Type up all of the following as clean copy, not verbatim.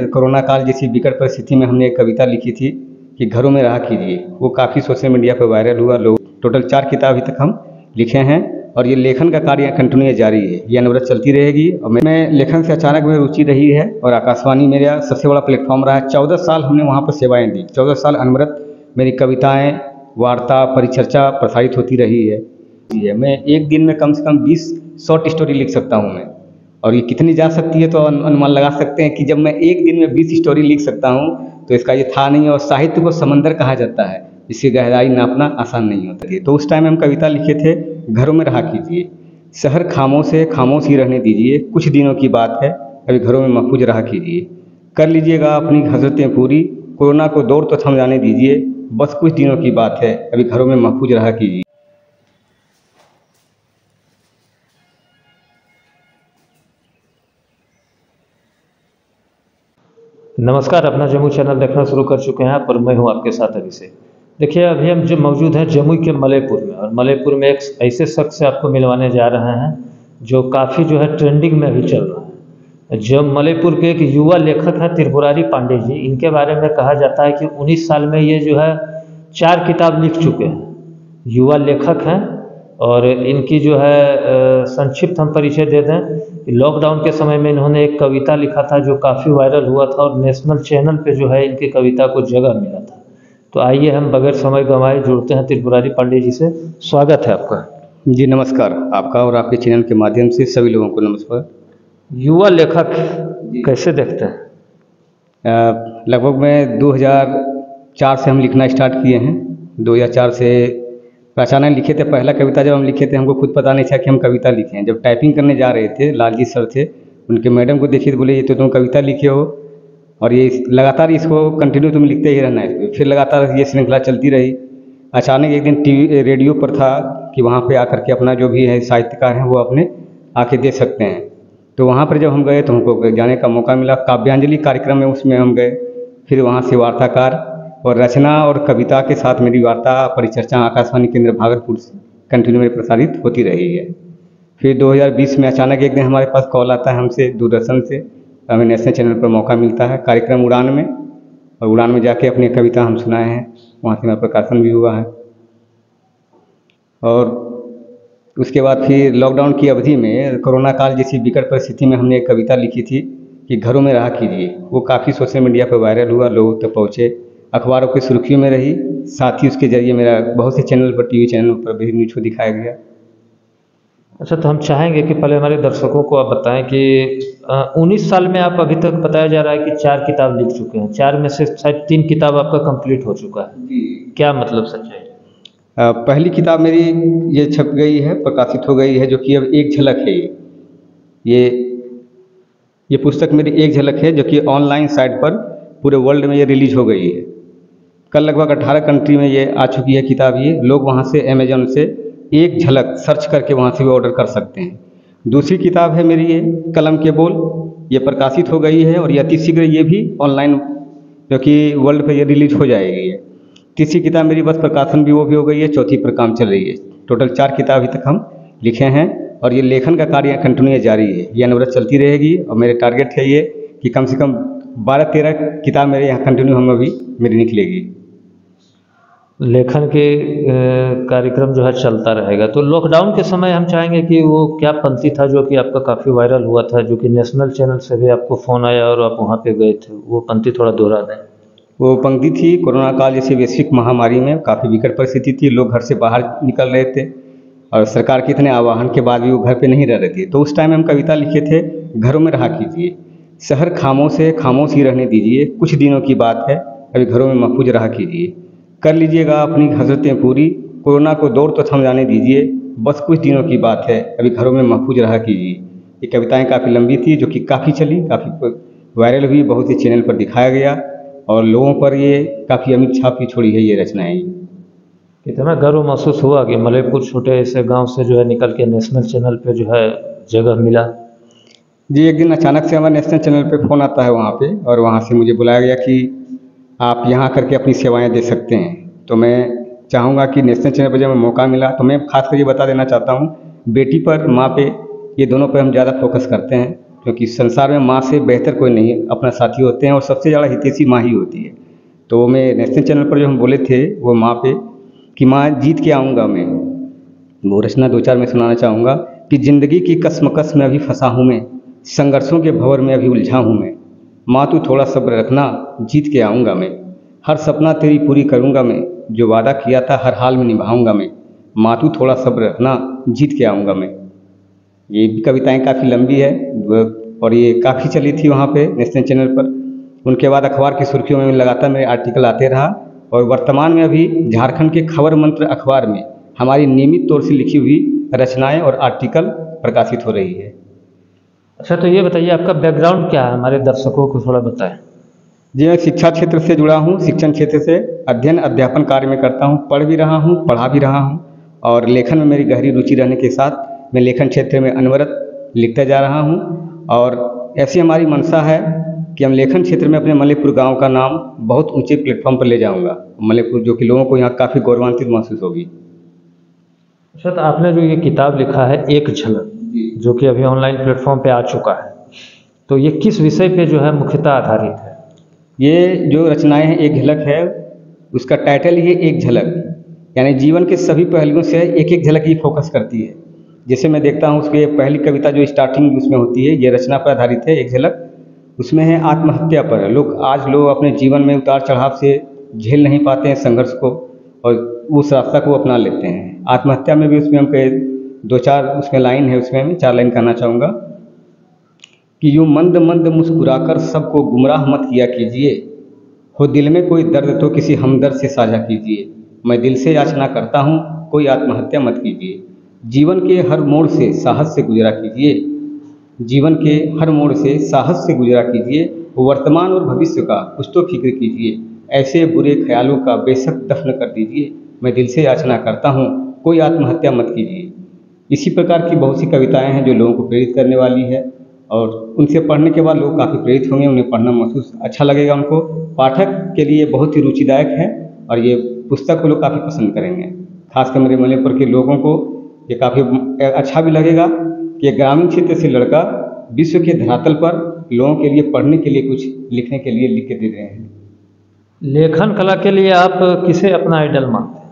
में कोरोना काल जैसी विकट परिस्थिति में हमने एक कविता लिखी थी कि घरों में रहा कीजिए। वो काफ़ी सोशल मीडिया पर वायरल हुआ। लोग टोटल 4 किताब अभी तक हम लिखे हैं और ये लेखन का कार्य कंटिन्यू जारी है, ये अनवरत चलती रहेगी। और मैं लेखन से अचानक में रुचि रही है और आकाशवाणी मेरा सबसे बड़ा प्लेटफॉर्म रहा है। 14 साल हमने वहाँ पर सेवाएं दी। 14 साल अनवरत मेरी कविताएं, वार्ता, परिचर्चा प्रसारित होती रही है। मैं एक दिन में कम से कम 20 शॉर्ट स्टोरी लिख सकता हूँ मैं, और ये कितनी जा सकती है तो अनुमान लगा सकते हैं कि जब मैं एक दिन में 20 स्टोरी लिख सकता हूँ तो इसका ये था नहीं। और साहित्य को समंदर कहा जाता है, इसकी गहराई नापना आसान नहीं होता है। तो उस टाइम हम कविता लिखे थे, घरों में रहा कीजिए, शहर खामोश है, खामोश ही रहने दीजिए, कुछ दिनों की बात है, अभी घरों में महफूज रहा कीजिए, कर लीजिएगा अपनी हजरतें पूरी, कोरोना को दौर तो थम जाने दीजिए, बस कुछ दिनों की बात है, अभी घरों में महफूज रहा कीजिए। नमस्कार, अपना जमुई चैनल देखना शुरू कर चुके हैं पर मैं हूं आपके साथ अभिषेक। देखिए, अभी हम जो मौजूद हैं जमुई के मलयपुर में, और मलयपुर में एक ऐसे शख्स से आपको मिलवाने जा रहे हैं जो काफ़ी जो है ट्रेंडिंग में भी चल रहा है। जो मलयपुर के एक युवा लेखक हैं त्रिपुरारी पांडे जी, इनके बारे में कहा जाता है कि 19 साल में ये जो है 4 किताब लिख चुके हैं। युवा लेखक हैं और इनकी जो है संक्षिप्त हम परिचय दे दें। लॉकडाउन के समय में इन्होंने एक कविता लिखा था जो काफ़ी वायरल हुआ था और नेशनल चैनल पे जो है इनकी कविता को जगह मिला था। तो आइए हम बगैर समय गंवाए जुड़ते हैं त्रिपुरारी पांडे जी से। स्वागत है आपका। जी नमस्कार, आपका और आपके चैनल के माध्यम से सभी लोगों को नमस्कार। युवा लेखक कैसे देखते हैं? लगभग मैं 2004 से हम लिखना स्टार्ट किए हैं। 2004 से अचानक लिखे थे। पहला कविता जब हम लिखे थे हमको खुद पता नहीं था कि हम कविता लिखे हैं। जब टाइपिंग करने जा रहे थे, लालजी सर थे, उनके मैडम को देखिए तो बोले ये तो तुम कविता लिखे हो और ये लगातार इसको कंटिन्यू तुम लिखते ही रहना है। फिर लगातार ये श्रृंखला चलती रही। अचानक एक दिन टीवी रेडियो पर था कि वहाँ पे आकर के अपना जो भी है साहित्यकार हैं वो अपने आके दे सकते हैं। तो वहाँ पर जब हम गए तो हमको जाने का मौका मिला। काव्यांजलि कार्यक्रम में उसमें हम गए। फिर वहाँ से वार्ताकार और रचना और कविता के साथ मेरी वार्ता परिचर्चा आकाशवाणी केंद्र भागलपुर से कंटिन्यू में प्रसारित होती रही है। फिर 2020 में अचानक एक दिन हमारे पास कॉल आता है हमसे दूरदर्शन से, हमें नेशनल चैनल पर मौका मिलता है कार्यक्रम उड़ान में, और उड़ान में जाके अपनी कविता हम सुनाए हैं। वहाँ से मेरा प्रकाशन भी हुआ है। और उसके बाद फिर लॉकडाउन की अवधि में कोरोना काल जैसी विकट परिस्थिति में हमने एक कविता लिखी थी कि घरों में रहा कीजिए। वो काफ़ी सोशल मीडिया पर वायरल हुआ, लोगों तक पहुँचे, अखबारों की सुर्खियों में रही। साथ ही उसके जरिए मेरा बहुत से चैनल पर, टीवी चैनल पर भी न्यूज़ को दिखाया गया। अच्छा, तो हम चाहेंगे कि पहले हमारे दर्शकों को आप बताएं कि 19 साल में आप अभी तक बताया जा रहा है कि 4 किताब लिख चुके हैं। 4 में से शायद 3 किताब आपका कंप्लीट हो चुका है। क्या मतलब सच्चाई? पहली किताब मेरी ये छप गई है, प्रकाशित हो गई है, जो कि अब एक झलक है। ये पुस्तक मेरी एक झलक है, जो कि ऑनलाइन साइट पर पूरे वर्ल्ड में ये रिलीज हो गई है। कल लगभग 18 कंट्री में ये आ चुकी है किताब। ये लोग वहाँ से अमेजोन से एक झलक सर्च करके वहाँ से भी ऑर्डर कर सकते हैं। दूसरी किताब है मेरी ये कलम के बोल, ये प्रकाशित हो गई है और ये अति शीघ्र ये भी ऑनलाइन क्योंकि वर्ल्ड पे ये रिलीज हो जाएगी। ये तीसरी किताब मेरी बस प्रकाशन भी वो भी हो गई है। चौथी पर काम चल रही है। टोटल 4 किताब अभी तक हम लिखे हैं और ये लेखन का कार्य कंटिन्यू जारी है, ये अनवरत चलती रहेगी। और मेरे टारगेट है ये कि कम से कम 12-13 किताब मेरे यहाँ कंटिन्यू हम अभी मेरी निकलेगी। लेखन के कार्यक्रम जो है चलता रहेगा। तो लॉकडाउन के समय हम चाहेंगे कि वो क्या पंक्ति था जो कि आपका काफ़ी वायरल हुआ था, जो कि नेशनल चैनल से भी आपको फ़ोन आया और आप वहाँ पे गए थे, वो पंक्ति थोड़ा दोहरा दें। वो पंक्ति थी, कोरोना काल जैसी वैश्विक महामारी में काफ़ी विकट परिस्थिति थी, लोग घर से बाहर निकल रहे थे और सरकार के इतने आह्वान के बाद भी वो घर पे नहीं रह रहे थे। तो उस टाइम हम कविता लिखे थे, घरों में रहा कीजिए, शहर खामोश है, खामोश ही रहने दीजिए, कुछ दिनों की बात है, अभी घरों में महफूज रहा कीजिए, कर लीजिएगा अपनी हजरतें पूरी, कोरोना को दौर तो थम जाने दीजिए, बस कुछ दिनों की बात है, अभी घरों में महफूज रहा कीजिए। ये कविताएँ काफ़ी लंबी थी, जो कि काफ़ी चली, काफ़ी वायरल हुई, बहुत ही चैनल पर दिखाया गया और लोगों पर ये काफ़ी अमिट छाप भी छोड़ी है ये रचनाएँ। कितना गर्व महसूस हुआ कि मलयपुर छोटे ऐसे गांव से जो है निकल के नेशनल चैनल पे जो है जगह मिला? जी, एक दिन अचानक से हमारे नेशनल चैनल पे फ़ोन आता है वहाँ पे, और वहाँ से मुझे बुलाया गया कि आप यहाँ करके अपनी सेवाएं दे सकते हैं। तो मैं चाहूँगा कि नेशनल चैनल पर जब मैं मौका मिला तो मैं खास कर ये बता देना चाहता हूँ, बेटी पर, माँ पे, ये दोनों पर हम ज़्यादा फोकस करते हैं। क्योंकि संसार में माँ से बेहतर कोई नहीं अपना साथी होते हैं और सबसे ज़्यादा हितैषी माँ ही होती है। तो मैं नेशनल चैनल पर जो हम बोले थे वो माँ पे कि माँ जीत के आऊँगा मैं, वो रचना 2-4 मैं सुनाना चाहूँगा कि ज़िंदगी की कश्मकश में अभी फंसा हूँ मैं, संघर्षों के भंवर में अभी उलझा हूँ मैं, माँ तू थोड़ा सब्र रखना जीत के आऊँगा मैं, हर सपना तेरी पूरी करूँगा मैं, जो वादा किया था हर हाल में निभाऊँगा मैं, माँ तू थोड़ा सब्र रखना जीत के आऊँगा मैं। ये भी कविताएँ काफ़ी लंबी है और ये काफ़ी चली थी वहाँ पे नेशनल चैनल पर। उनके बाद अखबार की सुर्खियों में लगातार मेरे आर्टिकल आते रहा और वर्तमान में अभी झारखंड के खबर मंत्र अखबार में हमारी नियमित तौर से लिखी हुई रचनाएं और आर्टिकल प्रकाशित हो रही है। अच्छा, तो ये बताइए आपका बैकग्राउंड क्या है, हमारे दर्शकों को थोड़ा बताएं। जी, मैं शिक्षा क्षेत्र से जुड़ा हूँ, शिक्षण क्षेत्र से अध्ययन अध्यापन कार्य में करता हूँ, पढ़ भी रहा हूँ, पढ़ा भी रहा हूँ और लेखन में मेरी गहरी रुचि रहने के साथ मैं लेखन क्षेत्र में अनवरत लिखता जा रहा हूँ। और ऐसी हमारी मंशा है कि हम लेखन क्षेत्र में अपने मलेपुर गांव का नाम बहुत ऊंचे प्लेटफॉर्म पर ले जाऊंगा, मलेपुर जो कि लोगों को यहाँ काफ़ी गौरवान्वित महसूस होगी। अच्छा, तो आपने जो ये किताब लिखा है एक झलक, जो कि अभी ऑनलाइन प्लेटफॉर्म पे आ चुका है, तो ये किस विषय पे जो है मुख्यतः आधारित है? ये जो रचनाएं हैं एक झलक है, उसका टाइटल ही है एक झलक, यानी जीवन के सभी पहलुओं से एक एक झलक ही फोकस करती है। जैसे मैं देखता हूँ उसकी पहली कविता जो स्टार्टिंग उसमें होती है, ये रचना पर आधारित है एक झलक, उसमें है आत्महत्या पर। लोग अपने जीवन में उतार चढ़ाव से झेल नहीं पाते हैं संघर्ष को और उस रास्ता को अपना लेते हैं। आत्महत्या में भी उसमें हम कहे 2-4 उसमें लाइन है, उसमें मैं 4 लाइन कहना चाहूँगा कि यूँ मंद मंद मुस्कुराकर सबको गुमराह मत किया कीजिए, हो दिल में कोई दर्द तो किसी हमदर्द से साझा कीजिए, मैं दिल से याचना करता हूँ कोई आत्महत्या मत कीजिए, जीवन के हर मोड़ से साहस से गुजरा कीजिए, जीवन के हर मोड़ से साहस से गुजरा कीजिए, वर्तमान और भविष्य का कुछ तो फिक्र कीजिए, ऐसे बुरे ख्यालों का बेशक दफन कर दीजिए, मैं दिल से याचना करता हूँ कोई आत्महत्या मत कीजिए। इसी प्रकार की बहुत सी कविताएं हैं जो लोगों को प्रेरित करने वाली है और उनसे पढ़ने के बाद लोग काफ़ी प्रेरित होंगे, उन्हें पढ़ना महसूस अच्छा लगेगा उनको। पाठक के लिए बहुत ही रुचिदायक है और ये पुस्तक को लोग काफ़ी पसंद करेंगे। खासकर मेरे मलेपुर के लोगों को ये काफ़ी अच्छा भी लगेगा कि ग्रामीण क्षेत्र से लड़का विश्व के धरातल पर लोगों के लिए पढ़ने के लिए कुछ लिखने के लिए लिख के दे रहे हैं। लेखन कला के लिए आप किसे अपना आइडल मानते हैं?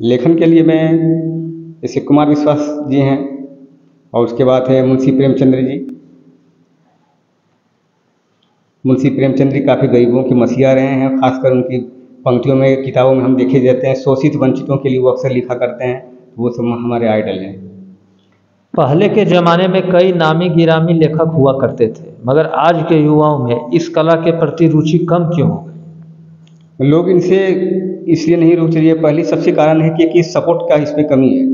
लेखन के लिए मैं जैसे कुमार विश्वास जी हैं और उसके बाद है मुंशी प्रेमचंद्र जी। मुंशी प्रेमचंद्र जी काफ़ी गरीबों के मसीहा रहे हैं, खासकर उनकी पंक्तियों में किताबों में हम देखे जाते हैं, शोषित वंचितों के लिए वो अक्सर लिखा करते हैं, वो सब हमारे आइडल हैं। पहले के ज़माने में कई नामी गिरामी लेखक हुआ करते थे, मगर आज के युवाओं में इस कला के प्रति रुचि कम क्यों हो गई? लोग इनसे इसलिए नहीं रुच रही है, पहली सबसे कारण है कि सपोर्ट का इसमें कमी है।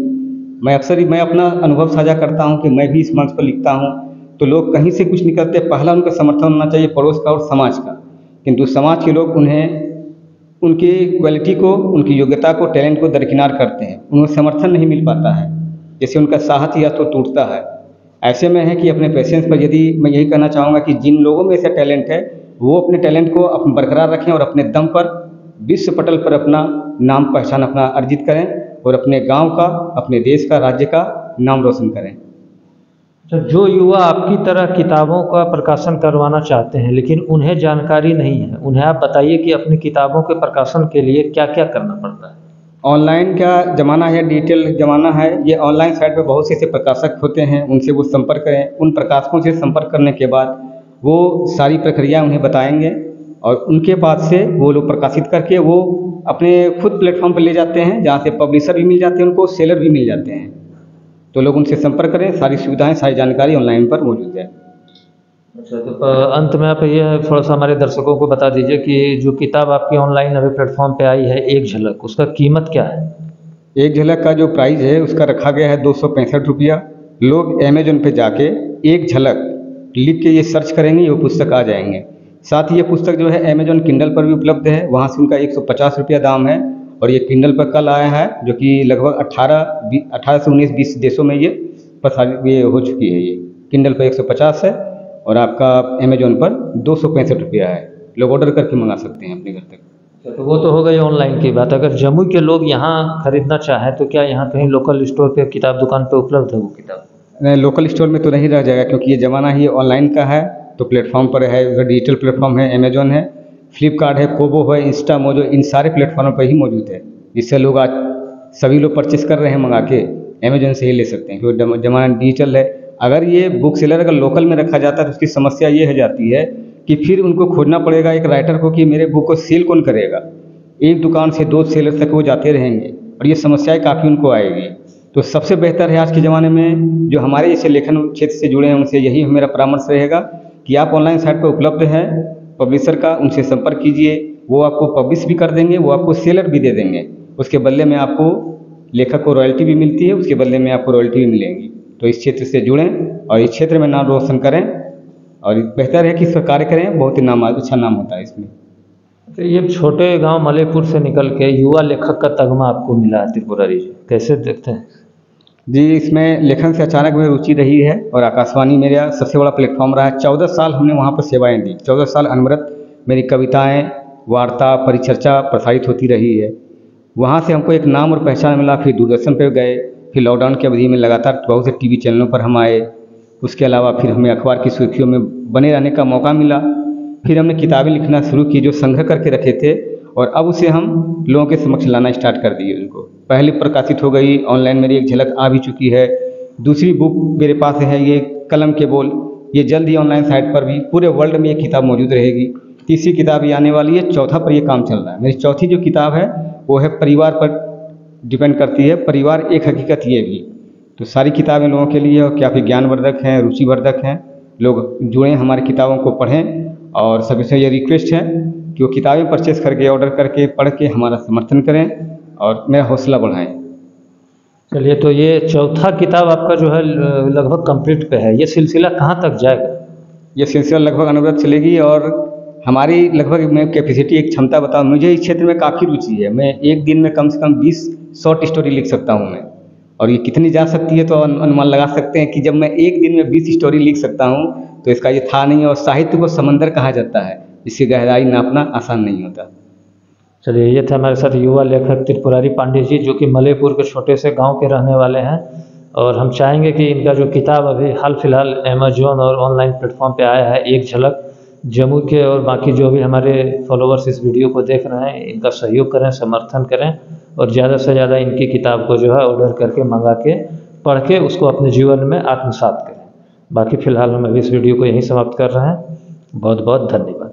मैं अपना अनुभव साझा करता हूँ कि मैं भी इस मंच पर लिखता हूँ तो लोग कहीं से कुछ निकलते, पहला उनका समर्थन होना चाहिए पड़ोस का और समाज का, किंतु समाज के लोग उन्हें उनकी क्वालिटी को, उनकी योग्यता को, टैलेंट को दरकिनार करते हैं, उन्हें समर्थन नहीं मिल पाता है, जैसे उनका साहस या तो टूटता है। ऐसे में है कि अपने पेशेंस पर यदि मैं यही कहना चाहूँगा कि जिन लोगों में ऐसा टैलेंट है वो अपने टैलेंट को बरकरार रखें और अपने दम पर विश्व पटल पर अपना नाम पहचान अपना अर्जित करें और अपने गांव का, अपने देश का, राज्य का नाम रोशन करें। तो जो युवा आपकी तरह किताबों का प्रकाशन करवाना चाहते हैं लेकिन उन्हें जानकारी नहीं है, उन्हें आप बताइए कि अपनी किताबों के प्रकाशन के लिए क्या क्या करना पड़ता है। ऑनलाइन का ज़माना है, डिजिटल ज़माना है, ये ऑनलाइन साइट पे बहुत से ऐसे प्रकाशक होते हैं, उनसे वो संपर्क करें। उन प्रकाशकों से संपर्क करने के बाद वो सारी प्रक्रिया उन्हें बताएंगे और उनके बाद से वो लोग प्रकाशित करके वो अपने खुद प्लेटफॉर्म पर ले जाते हैं, जहाँ से पब्लिशर भी मिल जाते हैं, उनको सेलर भी मिल जाते हैं। तो लोग उनसे संपर्क करें, सारी सुविधाएं, सारी जानकारी ऑनलाइन पर मौजूद है। अच्छा, तो अंत में आप ये थोड़ा सा हमारे दर्शकों को बता दीजिए कि जो किताब आपकी ऑनलाइन अभी प्लेटफॉर्म पे आई है एक झलक, उसका कीमत क्या है? एक झलक का जो प्राइस है उसका रखा गया है 265 रुपया। लोग अमेजोन पे जाके एक झलक लिख के ये सर्च करेंगे, ये पुस्तक आ जाएंगे। साथ ही ये पुस्तक जो है अमेजोन किंडल पर भी उपलब्ध है, वहाँ से उनका 150 रुपया दाम है और ये किंडल पर कल आया है, जो कि लगभग 18 से 19-20 देशों में ये हो चुकी है। ये किंडल पर 150 है और आपका अमेजोन पर 265 रुपया है। लोग ऑर्डर करके मंगा सकते हैं अपने घर तक। तो वो तो हो गई ऑनलाइन की बात। अगर जमुई के लोग यहाँ खरीदना चाहें तो क्या यहाँ कहीं लोकल स्टोर पे, किताब दुकान पे उपलब्ध है वो किताब? लोकल स्टोर में तो नहीं रह जाएगा, क्योंकि ये ज़माना ही ऑनलाइन का है। तो प्लेटफॉर्म पर है, डिजिटल प्लेटफॉर्म है, अमेजोन है, फ्लिपकार्ट है, कोबो है, इंस्टा मोजो, इन सारे प्लेटफॉर्म पर ही मौजूद है। जिससे लोग आज सभी लोग परचेस कर रहे हैं मंगा के, अमेजोन से ही ले सकते हैं, क्योंकि ज़माना डिजिटल है। अगर ये बुक सेलर अगर लोकल में रखा जाता है तो उसकी समस्या ये हो जाती है कि फिर उनको खोजना पड़ेगा एक राइटर को कि मेरे बुक को सेल कौन करेगा। एक दुकान से 2 सेलर तक वो जाते रहेंगे और ये समस्याएं काफ़ी उनको आएगी। तो सबसे बेहतर है आज के ज़माने में जो हमारे जैसे लेखन क्षेत्र से जुड़े हैं उनसे यही मेरा परामर्श रहेगा कि आप ऑनलाइन साइट पर उपलब्ध हैं पब्लिशर का, उनसे संपर्क कीजिए। वो आपको पब्लिश भी कर देंगे, वो आपको सेलर भी दे देंगे। उसके बदले में आपको लेखक को रॉयल्टी भी मिलती है, उसके बदले में आपको रॉयल्टी भी मिलेंगी। तो इस क्षेत्र से जुड़ें और इस क्षेत्र में नाम रोशन करें और बेहतर है कि इस पर कार्य करें, बहुत ही अच्छा नाम होता है इसमें। तो ये छोटे गांव मलेपुर से निकल के युवा लेखक का तगमा आपको मिला है त्रिपुरारी जी, कैसे देखते हैं? जी, इसमें लेखन से अचानक मेरी रुचि रही है और आकाशवाणी मेरा सबसे बड़ा प्लेटफॉर्म रहा है। 14 साल हमने वहाँ पर सेवाएं दी, 14 साल अनवरत मेरी कविताएं, वार्ता, परिचर्चा प्रसारित होती रही है। वहाँ से हमको एक नाम और पहचान मिला। फिर दूरदर्शन पर गए, फिर लॉकडाउन की अवधि में लगातार बहुत से टीवी चैनलों पर हम आए। उसके अलावा फिर हमें अखबार की सुर्खियों में बने रहने का मौका मिला। फिर हमने किताबें लिखना शुरू की जो संग्रह करके रखे थे, और अब उसे हम लोगों के समक्ष लाना स्टार्ट कर दिए। उनको पहले प्रकाशित हो गई, ऑनलाइन मेरी एक झलक आ भी चुकी है। दूसरी बुक मेरे पास है, ये कलम के बोल, ये जल्द ही ऑनलाइन साइट पर भी पूरे वर्ल्ड में ये किताब मौजूद रहेगी। तीसरी किताब ये आने वाली है, चौथा पर ये काम चल रहा है। मेरी चौथी जो किताब है वो है परिवार पर डिपेंड करती है, परिवार एक हकीकत ये भी। तो सारी किताबें लोगों के लिए और काफ़ी ज्ञानवर्धक हैं, रुचिवर्धक हैं। लोग जुड़ें, हमारी किताबों को पढ़ें और सभी से ये रिक्वेस्ट है कि वो किताबें परचेस करके, ऑर्डर करके, पढ़ के हमारा समर्थन करें और मेरा हौसला बढ़ाएं। चलिए, तो ये चौथा किताब आपका जो है लगभग कंप्लीट पे है, ये सिलसिला कहाँ तक जाएगा? ये सिलसिला लगभग अनवरत चलेगी और हमारी लगभग मैं कैपेसिटी एक क्षमता बताऊँ, मुझे इस क्षेत्र में काफ़ी रुचि है। मैं एक दिन में कम से कम 20 शॉर्ट स्टोरी लिख सकता हूँ मैं, और ये कितनी जा सकती है तो अनुमान लगा सकते हैं कि जब मैं एक दिन में 20 स्टोरी लिख सकता हूँ तो इसका ये था नहीं। और साहित्य को समंदर कहा जाता है, इसकी गहराई नापना आसान नहीं होता। चलिए, ये थे हमारे साथ युवा लेखक त्रिपुरारी पांडे जी, जो कि मलेपुर के छोटे से गांव के रहने वाले हैं। और हम चाहेंगे कि इनका जो किताब अभी हाल फिलहाल अमेजोन और ऑनलाइन प्लेटफॉर्म पे आया है, एक झलक, जमुई के और बाकी जो भी हमारे फॉलोवर्स इस वीडियो को देख रहे हैं, इनका सहयोग करें, समर्थन करें और ज़्यादा से ज़्यादा इनकी किताब को जो है ऑर्डर करके, मंगा के, पढ़ के उसको अपने जीवन में आत्मसात करें। बाकी फ़िलहाल हम अभी इस वीडियो को यहीं समाप्त कर रहे हैं। बहुत बहुत धन्यवाद।